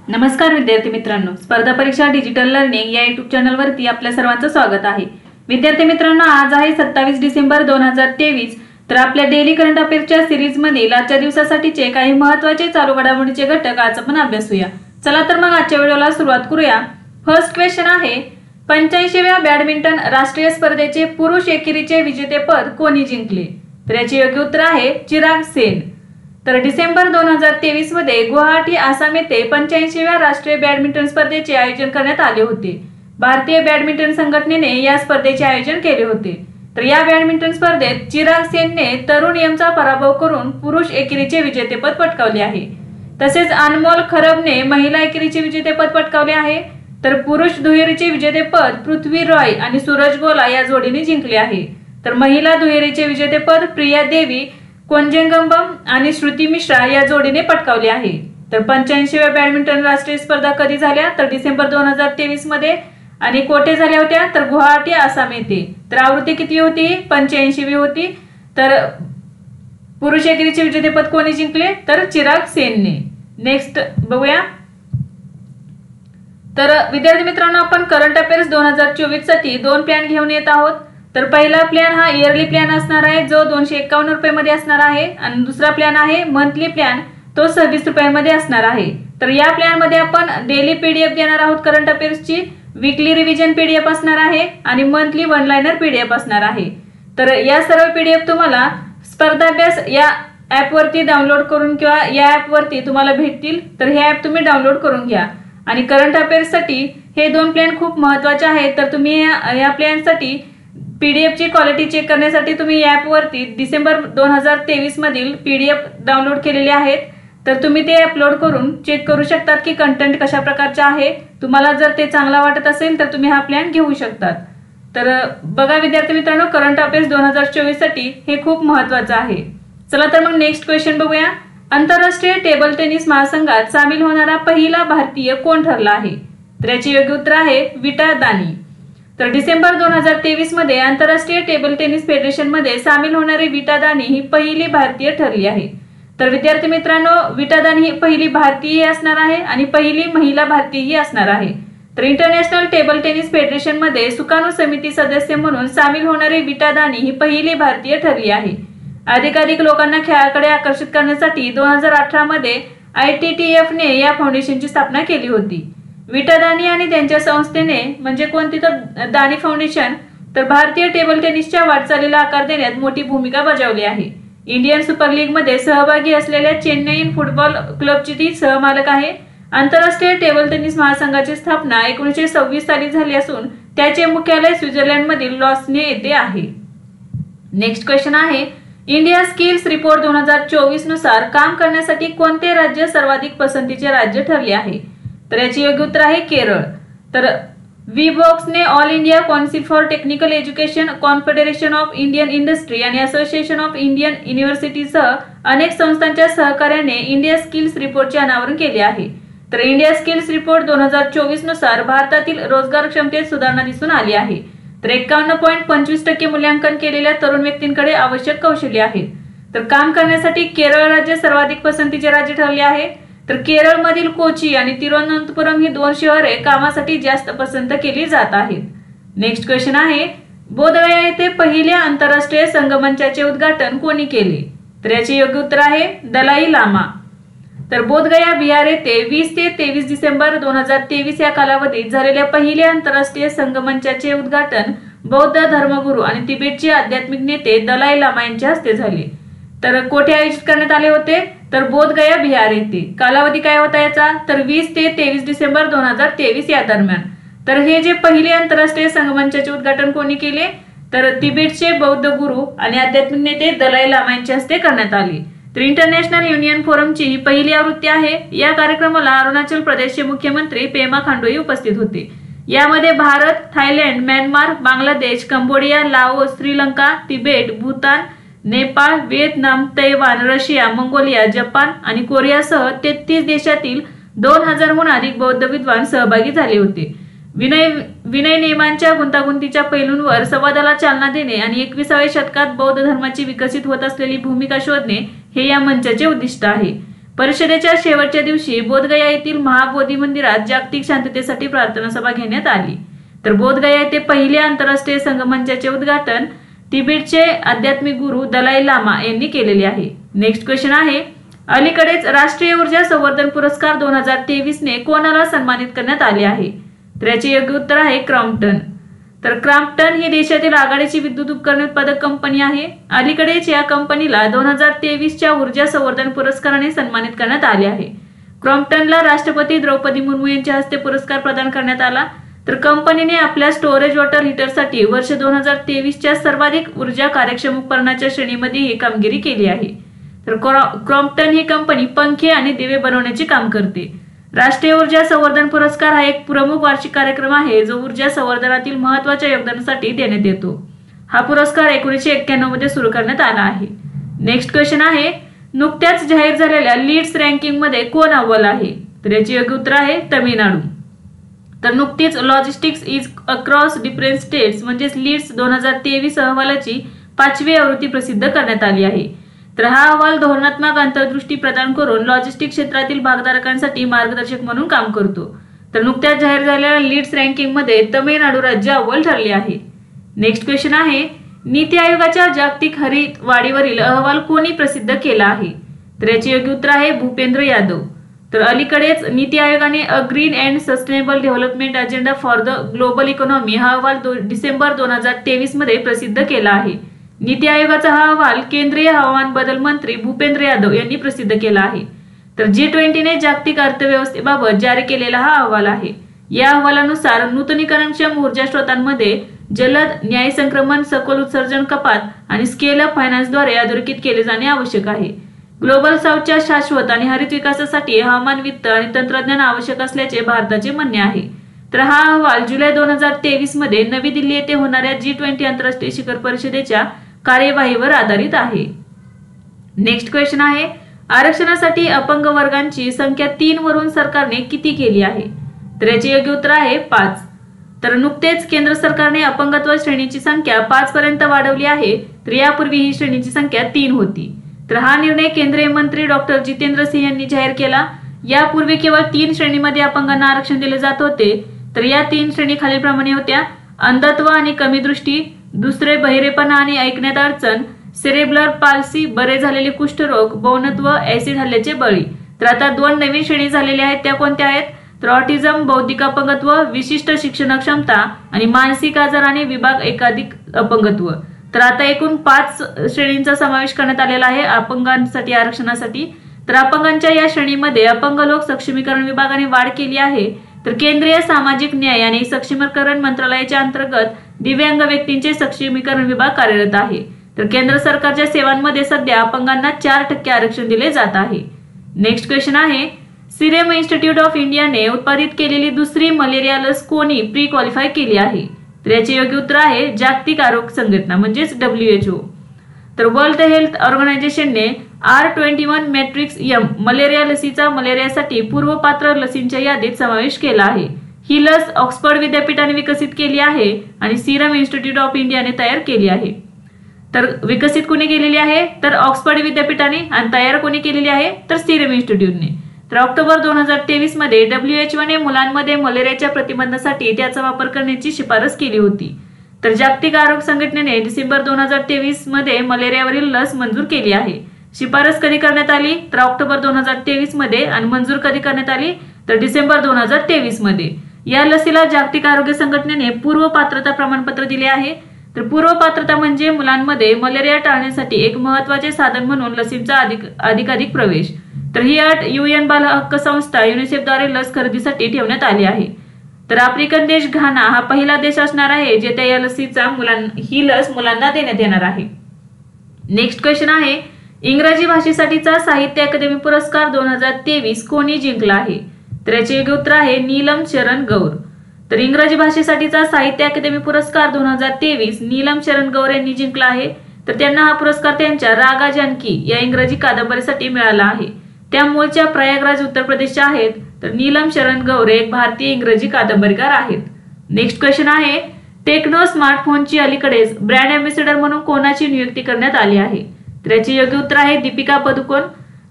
नमस्कार विद्यार्थी मित्रांनो, स्पर्धा परीक्षा डिजिटल लर्निंग या यूट्यूब चॅनलवरती आपल्या सर्वांचं स्वागत आहे। विद्यार्थी मित्रांनो, आज आहे 27 डिसेंबर 2023। तर आपल्या डेली करंट अफेअर्सच्या सीरीज मध्ये आजच्या दिवसासाठीचे काही महत्त्वाचे चालू घडामोडींचे घटक आज आपण अभ्यासूया। चला तर मग आजच्या व्हिडिओला सुरुवात करूया। फर्स्ट क्वेश्चन आहे, 85व्या बॅडमिंटन राष्ट्रीय स्पर्धेचे पुरुष एकेरीचे विजेतेपद कोणी जिंकले? तर याचे योग्य उत्तर आहे चिराग सेन। तर डिसेंबर 2023 मध्ये गुवाहाटी आसाम येथे 85व्या राष्ट्रीय बॅडमिंटन स्पर्धेचे आयोजन करण्यात आले होते। भारतीय बॅडमिंटन संघटनेने या स्पर्धेचे आयोजन केले होते। तर या बॅडमिंटन स्पर्धेत चिराग सेनने तरुण यमचा पराभव करून पुरुष एकेरीचे विजेतेपद पटकावले आहे। तसेच अनमोल खरबने महिला एकेरीचे विजेतेपद पटकावले आहे। तर पुरुष दुहेरीचे विजेतेपद पृथ्वी रॉय आणि सूरज गोला या जोडीने जिंकले आहे। तर महिला दुहेरीचे विजेतेपद प्रिया देवी कोंजेंगंबम आणि श्रुती मिश्रा या जोडीने पटकावले आहे। तर 85व्या बॅडमिंटन राष्ट्रीय स्पर्धा कधी झाल्या? तर डिसेंबर 2023 मध्ये। आणि कोठे झाल्या होत्या? तर गुवाहाटी आसाम येथे। तर आवृत्ती किती होती? 85वी होती। तर पुरुष एकेरीचे विजेतेपद कोणी जिंकले? तर चिराग सेनने। नेक्स्ट बघूया। तर विद्यार्थी मित्रांनो, आपण करंट अफेअर्स 2024 साठी दोन प्लॅन घेऊन येत आहोत। तर पहिला प्लॅन हा इयरली प्लॅन असणार आहे, जो 251 रुपयांमध्ये असणार आहे। आणि दुसरा प्लॅन आहे मंथली प्लॅन, तो 26 रुपयांमध्ये असणार आहे। तर या प्लॅन मध्ये आपण डेली पीडीएफ देणार आहोत करंट अफेअर्सची, वीकली रिव्हिजन पीडीएफ असणार आहे आणि मंथली वन लाइनर पीडीएफ असणार आहे। तर या सर्व पीडीएफ तुम्हाला स्पर्धाभ्यास या ऍप वरती डाउनलोड करून किंवा या ऍप वरती तुम्हाला भेटतील। तर हे ऍप तुम्ही डाउनलोड करून घ्या। आणि करंट अफेअर्स साठी हे दोन प्लॅन खूप महत्त्वाचे आहेत। तर तुम्ही या प्लॅन साठी पीडीएफ ची क्वालिटी चेक करण्यासाठी तुम्ही ऍप वरती डिसेंबर 2023 मधील पीडीएफ डाउनलोड केलेले आहेत। तर तुम्ही ते अपलोड करून चेक करू शकतात की कंटेंट कशा प्रकारचे आहे। तुम्हाला जर ते चांगला वाटत असेल तर तुम्ही हा प्लॅन घेऊ शकतात। तर बघा विद्यार्थी मित्रांनो, करंट अफेअर्स 2024 साठी हे खूप महत्त्वाचं आहे। चला तर मग नेक्स्ट क्वेश्चन बघूया। आंतरराष्ट्रीय टेबल टेनिस महासंघात सामील होणारा पहिला भारतीय कोण ठरला आहे? तर याचे योग्य उत्तर आहे विटा दानी। तर डिसेंबर 2023 मध्ये आंतरराष्ट्रीय टेबल टेनिस फेडरेशन मध्ये सामील होणारी विटा दानी ही पहिली भारतीय ठरली आहे। तर विद्यार्थी मित्रांनो, विटा दानी ही पहिली भारतीय असणार आहे आणि पहिली महिला भारतीय असणार आहे। तर इंटरनॅशनल टेबल टेनिस फेडरेशन मध्ये सुकाणू समिती सदस्य म्हणून सामील होणारी विटा दानी ही पहिली भारतीय ठरली आहे। अधिकाधिक लोकांना खेळाकडे आकर्षित करण्यासाठी 2018 मध्ये ITTF ने या फाउंडेशनची स्थापना केली होती। विटा दानी आणि त्यांच्या संस्थेने म्हणजे कोणती? तर दानी फाउंडेशन, तर भारतीय टेबल टेनिसच्या वाटचालीला आकार देण्यात मोठी भूमिका बजावली आहे। इंडियन सुपर लीग मध्ये सहभागी असलेल्या चेन्नई फुटबॉल क्लबची ती सहमालक आहे। आंतरराष्ट्रीय टेबल टेनिस महासंघाची स्थापना 1926 साली झाली असून त्याचे मुख्यालय स्वित्झर्लंड मधील लॉसने येथे आहे। नेक्स्ट क्वेश्चन आहे, इंडिया स्किल्स रिपोर्ट 2024 नुसार काम करण्यासाठी कोणते राज्य सर्वाधिक पसंतीचे राज्य ठरले आहे? तर याचे योग्य उत्तर आहे केरळ। तर VBOX ने all India council for technical education, confederation of Indian industry आणि असोसिएशन ऑफ इंडियन युनिव्हर्सिटीसह अनेक संस्थांच्या सहकार्याने इंडिया स्किल्स रिपोर्टचे अनावरण केले आहे। तर इंडिया स्किल्स रिपोर्ट 2024 नुसार भारतातील रोजगार क्षमतेत सुधारणा दिसून आली आहे। तर 51.25% मूल्यांकन केलेल्या तरुण व्यक्तींकडे आवश्यक कौशल्य आहेत। तर काम करण्यासाठी केरळ राज्य सर्वाधिक पसंतीचे राज्य ठरले आहे। तर केरळ मधील कोची आणि तिरुवनंतपुरम ही दोन शहरे कामासाठी जास्त पसंत केली जात आहेत। नेक्स्ट क्वेश्चन आहे, बोधगया येथे पहिल्या आंतरराष्ट्रीय संगमंचाचे उद्घाटन कोणी केले? तर याचे योग्य उत्तर आहे दलाई लामा। तर बोधगया बिहार येथे 20 ते 23 डिसेंबर 2023 या कालावधीत झालेल्या पहिल्या आंतरराष्ट्रीय संगमंचाचे उद्घाटन बौद्ध धर्मगुरू आणि तिबेटचे आध्यात्मिक नेते दलाई लामा यांच्या हस्ते झाले। तर कोठे आयोजित करण्यात आले होते? तर बोधगया बिहार येथे। कालावधी काय होता याचा? तर 20 ते 23 डिसेंबर 2023 या दरम्यान। तर हे जे पहिले आंतरराष्ट्रीय संगमंचाचे उद्घाटन कोणी केले? तर तिबेटचे बौद्ध गुरु आणि आध्यात्मिक नेते दलाई लामा यांच्या हस्ते करण्यात आले। तर इंटरनॅशनल युनियन फोरमची ही पहिली आवृत्ती आहे। या कार्यक्रमाला अरुणाचल प्रदेशचे मुख्यमंत्री पेमा खांडू उपस्थित होते। यामध्ये Bharat, Thailand, Myanmar, Bangladesh, Cambodia, Laos, Sri Lanka, Tibet, Bhutan, Nepal, Vietnam, Taiwan, Russia, Mongolia, Japan आणि कोरियासह 33 देशातील 2000 हून अधिक बौद्ध विद्वान सहभागी झाले होते। विनय नियमांच्या गुंतागुंतीच्या पैलूंवर संवादाला चालना देणे आणि 21व्या शतकात बौद्ध धर्माची विकसित होत असलेली भूमिका शोधणे हे या मंचाचे उद्दिष्ट आहे। परिषदेच्या शेवटच्या दिवशी बोधगया येथील महाबोधी मंदिरात जागतिक शांततेसाठी प्रार्थना सभा घेण्यात आली। तर बोधगया येथे पहिले आंतरराष्ट्रीय संगमंचाचे उद्घाटन तिबेटचे आध्यात्मिक गुरु दलाई लामा यांनी केलेले आहे। नेक्स्ट क्वेश्चन आहे, अलीकडेच राष्ट्रीय ऊर्जा संवर्धन पुरस्कार 2023 ने कोणाला सन्मानित करण्यात आले आहे? तर याचे योग्य उत्तर आहे क्रॉम्प्टन। तर क्रॉम्प्टन ही देशातील आघाडीची विद्युत उपकरणे उत्पादक कंपनी आहे। अलीकडेच या कंपनीला 2023च्या ऊर्जा संवर्धन पुरस्काराने सन्मानित करण्यात आले आहे। क्रॉम्प्टनला राष्ट्रपती द्रौपदी मुर्मू यांच्या हस्ते पुरस्कार प्रदान करण्यात आला। तर कंपनीने आपल्या स्टोरेज वॉटर हीटरसाठी वर्ष 2023च्या सर्वाधिक ऊर्जा कार्यक्षम उपकरणाच्या श्रेणीमध्ये ही कामगिरी केली आहे। तर क्रॉम्प्टन ही कंपनी पंखे आणि दिवे बनवण्याचे काम करते। राष्ट्रीय ऊर्जा संवर्धन पुरस्कार हा एक प्रमुख वार्षिक कार्यक्रम आहे जो ऊर्जा संवर्धनातील महत्त्वाच्या योगदानासाठी देण्यात येतो। हा पुरस्कार 1991 मध्ये सुरू करण्यात आला आहे। नेक्स्ट क्वेश्चन आहे, नुकत्याच जाहीर झालेल्या लीड्स रँकिंग मध्ये कोण अव्वल आहे? तर याचे योग्य उत्तर आहे तामिळनाडू। तर नुकतीच logistics is across different states म्हणजे लीड्स 2023 अहवालाची 5वी आवृत्ती प्रसिद्ध करण्यात आली आहे। तर हा अहवाल धोरणात्मक अंतर्दृष्टी प्रदान करून लॉजिस्टिक क्षेत्रातील भागधारकांसाठी मार्गदर्शक म्हणून काम करतो। तर नुकत्याच जाहीर झालेल्या लीड्स रँकिंग मध्ये तामिळनाडू राज्य अव्वल ठरले आहे। नेक्स्ट क्वेश्चन आहे, नीती आयोगाच्या जागतिक हरित वाढीवरील अहवाल कोणी प्रसिद्ध केला आहे? तर याचे योग्य उत्तर आहे भूपेंद्र यादव। तर अलीकडेच नीती आयोगाने a green and sustainable development agenda for the global economy हा अहवाल डिसेंबर 2023 मध्ये प्रसिद्ध केला आहे। नीती आयोगाचा हा अहवाल केंद्रीय हवामान बदल मंत्री भूपेंद्र यादव यांनी प्रसिद्ध केला आहे। तर G20 ने जागतिक अर्थव्यवस्थेबाबत जारी केलेला हा अहवाल आहे। या अहवालानुसार नूतनीकरणक्षम ऊर्जा स्रोतांमध्ये जलद न्याय संक्रमण सखोल उत्सर्जन कपात आणि स्केल अप फायनान्सद्वारे अधोरेखित केले जाणे आवश्यक आहे। ग्लोबल साऊथच्या शाश्वत आणि हरित विकासासाठी हवामान वित्त आणि तंत्रज्ञान आवश्यक असल्याचे भारताचे म्हणणे आहे। तर हा अहवाल जुलै 2023 मध्ये नवी दिल्ली येथे होणाऱ्या G20 आंतरराष्ट्रीय शिखर परिषदेच्या कार्यवाहीवर आधारित आहे। नेक्स्ट क्वेश्चन आहे, आरक्षणासाठी अपंग वर्गांची संख्या 3 वरून सरकारने किती केली आहे? तर याचे योग्य उत्तर आहे 5। तर नुकतेच केंद्र सरकारने अपंगत्व श्रेणीची संख्या 5 पर्यंत वाढवली आहे। तर यापूर्वी ही श्रेणीची संख्या 3 होती। तर हा निर्णय केंद्रीय मंत्री डॉक्टर जितेंद्र सिंह यांनी जाहीर केला। यापूर्वी केवळ 3 श्रेणीमध्ये अपंगांना आरक्षण दिले जात होते। तर या 3 श्रेणी खालीलप्रमाणे होत्या, अंधत्व आणि कमी दृष्टी, दुसरे बहिरेपणा आणि ऐकण्यात अडचण, सेरेब्रल पाल्सी, बरे झालेले कुष्ठरोग, बौनत्व, ऍसिड हल्ल्याचे बळी। तर आता 2 नवीन श्रेणी झालेल्या आहेत, त्या कोणत्या आहेत? तर ऑटिझम, बौद्धिक अपंगत्व, विशिष्ट शिक्षण क्षमता आणि मानसिक आजार आणि विभाग एकाधिक अपंगत्व। तर आता एकूण 5 श्रेणींचा समावेश करण्यात आलेला आहे अपंगांसाठी आरक्षणासाठी। तर अपंगांच्या या श्रेणीमध्ये अपंग लोक सक्षमीकरण विभागाने वाढ केली आहे। तर केंद्रीय सामाजिक न्याय आणि सक्षमीकरण मंत्रालयाच्या अंतर्गत दिव्यांग व्यक्तींचे सक्षमीकरण विभाग कार्यरत आहे। तर केंद्र सरकारच्या सेवांमध्ये सध्या अपंगांना 4% आरक्षण दिले जात आहे। नेक्स्ट क्वेश्चन आहे, सिरम इन्स्टिट्यूट ऑफ इंडियाने उत्पादित केलेली दुसरी मलेरिया लस कोणी प्री क्वालिफाय केली आहे? तर याचे योग्य उत्तर आहे जागतिक आरोग्य संघटना म्हणजेच WHO। तर वर्ल्ड हेल्थ ऑर्गनायझेशनने R21 मॅट्रिक्स M मलेरिया लसीचा मलेरियासाठी पूर्वपात्र लसींच्या यादीत समावेश केला आहे। ही लस ऑक्सफर्ड विद्यापीठाने विकसित केली आहे आणि सिरम इन्स्टिट्यूट ऑफ इंडियाने तयार केली आहे। तर विकसित कोणी केलेली आहे? तर ऑक्सफर्ड विद्यापीठाने, आणि तयार कोणी केलेली आहे? तर सिरम इन्स्टिट्यूटने। तर ऑक्टोबर 2023 मध्ये WHO ने मुलांमध्ये मलेरियाच्या प्रतिबंधासाठी त्याचा वापर करण्याची शिफारस केली होती। तर जागतिक आरोग्य संघटनेने डिसेंबर 2023 मध्ये मलेरियावरील लस मंजूर केली आहे। शिफारस कधी करण्यात आली? तर ऑक्टोबर 2023 मध्ये, आणि मंजूर कधी करण्यात आली? तर डिसेंबर 2023 मध्ये। या लसीला जागतिक आरोग्य संघटनेने पूर्व पात्रता प्रमाणपत्र दिले आहे। तर पूर्व पात्रता म्हणजे मुलांमध्ये मलेरिया टाळण्यासाठी एक महत्त्वाचे साधन म्हणून लसींचा अधिकाधिक प्रवेश। तर ही अट UN बाल हक्क संस्था युनिसेफद्वारे लस खरेदीसाठी ठेवण्यात आली आहे। तर आफ्रिकन देश घाना हा पहिला देश असणार आहे जेथे या लसीचा ही लस मुलांना देण्यात येणार आहे। नेक्स्ट क्वेश्चन आहे, इंग्रजी भाषेसाठीचा साहित्य अकादमी पुरस्कार 2023 कोणी जिंकला आहे? तर याचे योग्य उत्तर आहे नीलम शरण गौर। तर इंग्रजी भाषेसाठीचा साहित्य अकादमी पुरस्कार 2023 नीलम शरण गौर यांनी जिंकला आहे। तर त्यांना हा पुरस्कार त्यांच्या रागा जानकी या इंग्रजी कादंबरीसाठी मिळाला आहे। त्या मूळच्या प्रयागराज उत्तर प्रदेशच्या आहेत। तर नीलम शरण गौर एक भारतीय इंग्रजी कादंबरीकार आहेत। नेक्स्ट क्वेश्चन आहे, टेक्नो स्मार्टफोनची अलीकडेच ब्रँड अँबॅसेडर म्हणून कोणाची नियुक्ती करण्यात आली आहे? तर याचे योग्य उत्तर आहे दीपिका पदुकोण।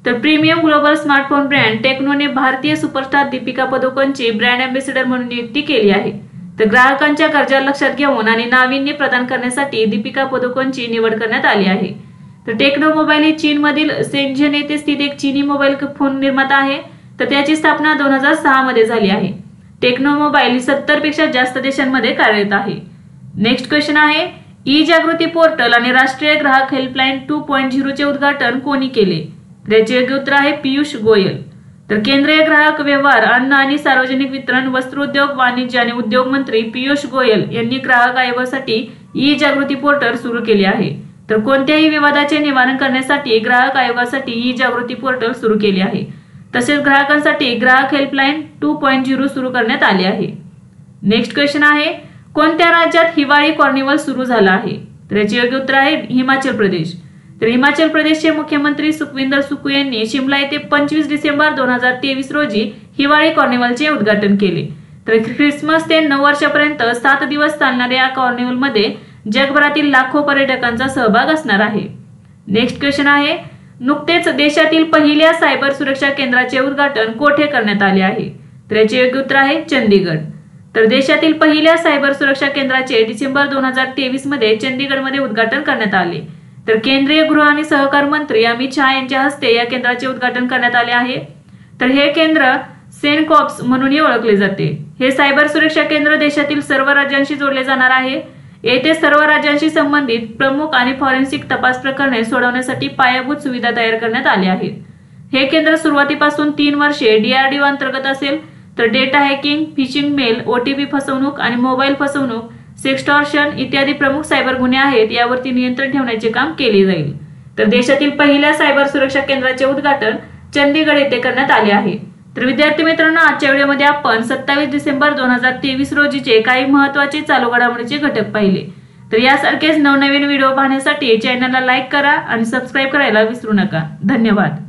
तर प्रीमियम ग्लोबल स्मार्टफोन ब्रँड टेक्नोने भारतीय सुपरस्टार दीपिका पदुकोणची ब्रँड अँबॅसेडर म्हणून नियुक्ती केली आहे। तर ग्राहकांच्या गरजा लक्षात घेऊन आणि नाविन्य प्रदान करण्यासाठी दीपिका पदुकोणची निवड करण्यात आली आहे। तर टेक्नो मोबाईल ही चीनमधील शेंझेन येथे स्थित एक चीनी मोबाईल फोन निर्माता आहे। तर त्याची स्थापना 2006 मध्ये झाली आहे। टेक्नो मोबाईल 70 पेक्षा जास्त देशांमध्ये कार्यरत आहे। नेक्स्ट क्वेश्चन आहे, ई जागृती पोर्टल आणि राष्ट्रीय ग्राहक हेल्पलाईन 2.0 चे उद्घाटन कोणी केले? त्याचे योग्य उत्तर आहे पियुष गोयल। तर केंद्रीय ग्राहक व्यवहार, अन्न आणि सार्वजनिक वितरण, वस्त्रोद्योग, वाणिज्य आणि उद्योग मंत्री पियुष गोयल यांनी ग्राहक आयोगासाठी ई जागृती पोर्टल सुरू केले आहे। तर कोणत्याही विवादाचे निवारण करण्यासाठी ग्राहक आयोगासाठी ई जागृती पोर्टल सुरू केले आहे। तसेच ग्राहकांसाठी ग्राहक हेल्पलाईन 2.0 सुरू करण्यात आले आहे। नेक्स्ट क्वेश्चन आहे, कोणत्या राज्यात हिवाळी कार्निवल सुरू झाला आहे? तर याचे योग्य उत्तर आहे हिमाचल प्रदेश। तर हिमाचल प्रदेशचे मुख्यमंत्री सुखविंदर सुक्खू यांनी शिमला येथे 25 डिसेंबर 2023 रोजी हिवाळी कार्निवलचे उद्घाटन केले। तर ख्रिसमस ते 9 वर्षापर्यंत 7 दिवस चालणाऱ्या या कार्निवलमध्ये जगभरातील लाखो पर्यटकांचा सहभाग असणार आहे। नेक्स्ट क्वेश्चन आहे, नुकतेच देशातील पहिल्या सायबर सुरक्षा केंद्राचे उद्घाटन कोठे करण्यात आले आहे? तर याचे योग्य उत्तर आहे चंदीगड। तर देशातील पहिल्या सायबर सुरक्षा केंद्राचे डिसेंबर 2023 मध्ये चंदीगडमध्ये उद्घाटन करण्यात आले। तर केंद्रीय गृह आणि सहकार मंत्री अमित शहा यांच्या हस्ते या केंद्राचे उद्घाटन करण्यात आले आहे। तर हे केंद्र सेनकॉप्स म्हणूनही ओळखले जाते। हे सायबर सुरक्षा केंद्र देशातील सर्व राज्यांशी जोडले जाणार आहे। येथे सर्व राज्यांशी संबंधित प्रमुख आणि फॉरेन्सिक तपास प्रकरणे सोडवण्यासाठी पायाभूत सुविधा तयार करण्यात आल्या आहेत। हे केंद्र सुरुवातीपासून 3 वर्षे DRDO अंतर्गत असेल। तर data hacking, phishing mail, OTP फसवणूक आणि मोबाईल फसवणूक, सेक्स्टॉर्शन इत्यादी प्रमुख सायबर गुन्हे आहेत यावरती नियंत्रण ठेवण्याचे काम केले जाईल। तर देशातील पहिल्या सायबर सुरक्षा केंद्राचे उद्घाटन चंदीगड येथे करण्यात आले आहे। तर विद्यार्थी मित्रांनो, आजच्या व्हिडिओमध्ये आपण 27 डिसेंबर 2023 रोजीचे काही महत्त्वाचे चालू घडामोडीचे घटक पाहिले। तर यासारखेच नवनवीन व्हिडिओ पाहण्यासाठी चॅनलला लाईक करा आणि सबस्क्राईब करायला विसरू नका। धन्यवाद।